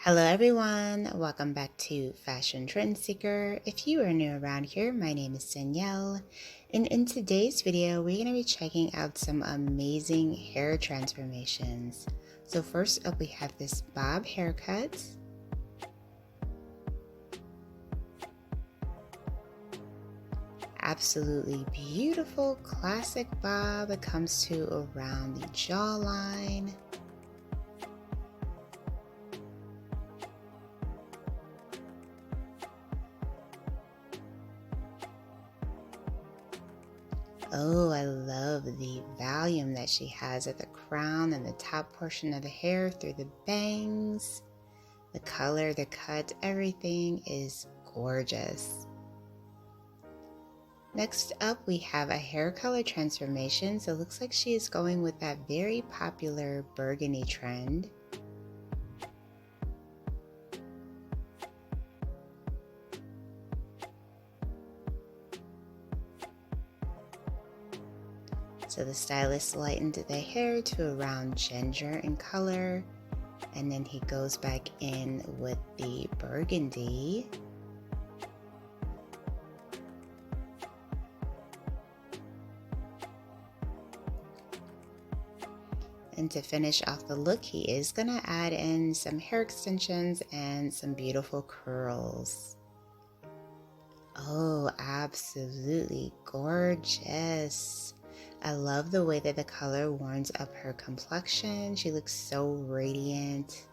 Hello everyone, welcome back to Fashion Trend Seeker. If you are new around here, my name is Danielle, and in today's video, we're going to be checking out some amazing hair transformations. So first up, we have this bob haircut. Absolutely beautiful classic bob. It comes to around the jawline. Oh, I love the volume that she has at the crown and the top portion of the hair through the bangs. The color, the cut, everything is gorgeous. Next up, we have a hair color transformation. So it looks like she is going with that very popular burgundy trend. So the stylist lightened the hair to around ginger in color, and then he goes back in with the burgundy. And to finish off the look, he is gonna add in some hair extensions and some beautiful curls. Oh, absolutely gorgeous. I love the way that the color warms up her complexion. She looks so radiant.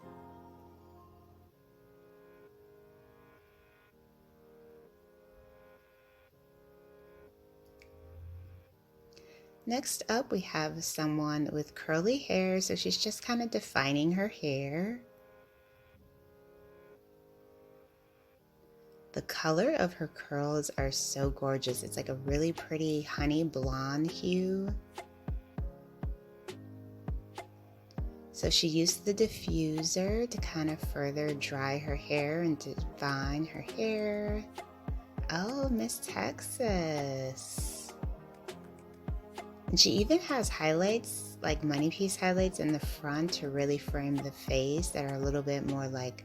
Next up, we have someone with curly hair, so she's just kind of defining her hair. The color of her curls are so gorgeous. It's like a really pretty honey blonde hue. So she used the diffuser to kind of further dry her hair and define her hair. Oh, Miss Texas. And she even has highlights, like money piece highlights in the front to really frame the face that are a little bit more like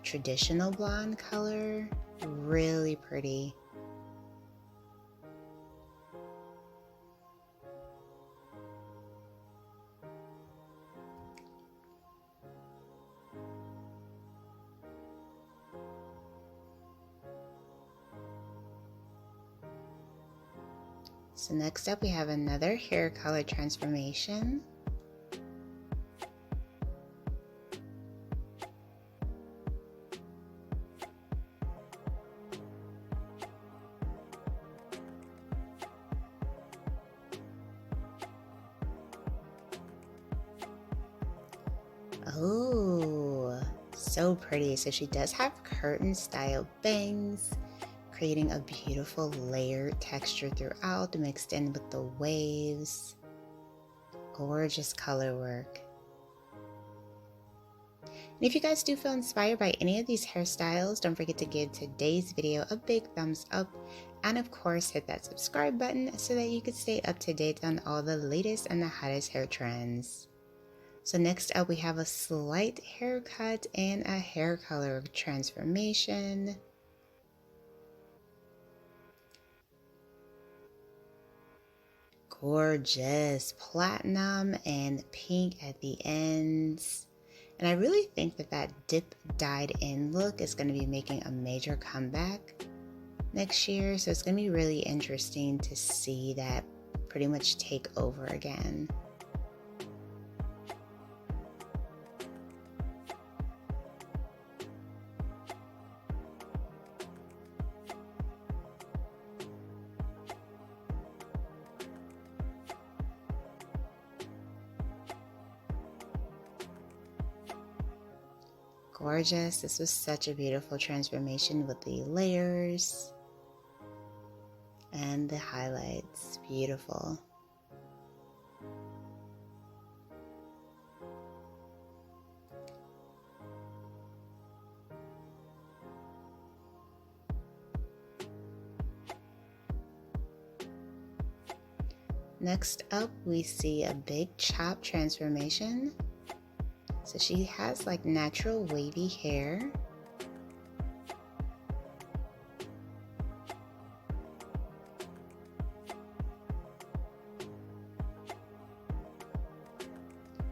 traditional blonde color. Really pretty. So next up we have another hair color transformation. Oh, so pretty. So she does have curtain style bangs, creating a beautiful layered texture throughout, mixed in with the waves. Gorgeous color work. And if you guys do feel inspired by any of these hairstyles, don't forget to give today's video a big thumbs up, and of course hit that subscribe button so that you can stay up to date on all the latest and the hottest hair trends. So next up we have a slight haircut and a hair color transformation. Gorgeous platinum and pink at the ends. And I really think that that dip dyed in look is going to be making a major comeback next year. So it's going to be really interesting to see that pretty much take over again. Gorgeous. This was such a beautiful transformation with the layers and the highlights. Beautiful. Next up, we see a big chop transformation. So she has like natural wavy hair.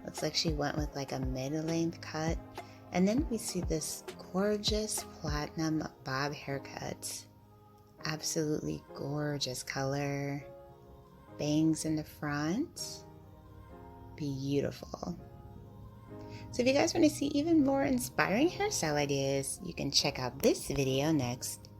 Looks like she went with like a mid-length cut. And then we see this gorgeous platinum bob haircut. Absolutely gorgeous color. Bangs in the front. Beautiful. So if you guys want to see even more inspiring hairstyle ideas, you can check out this video next.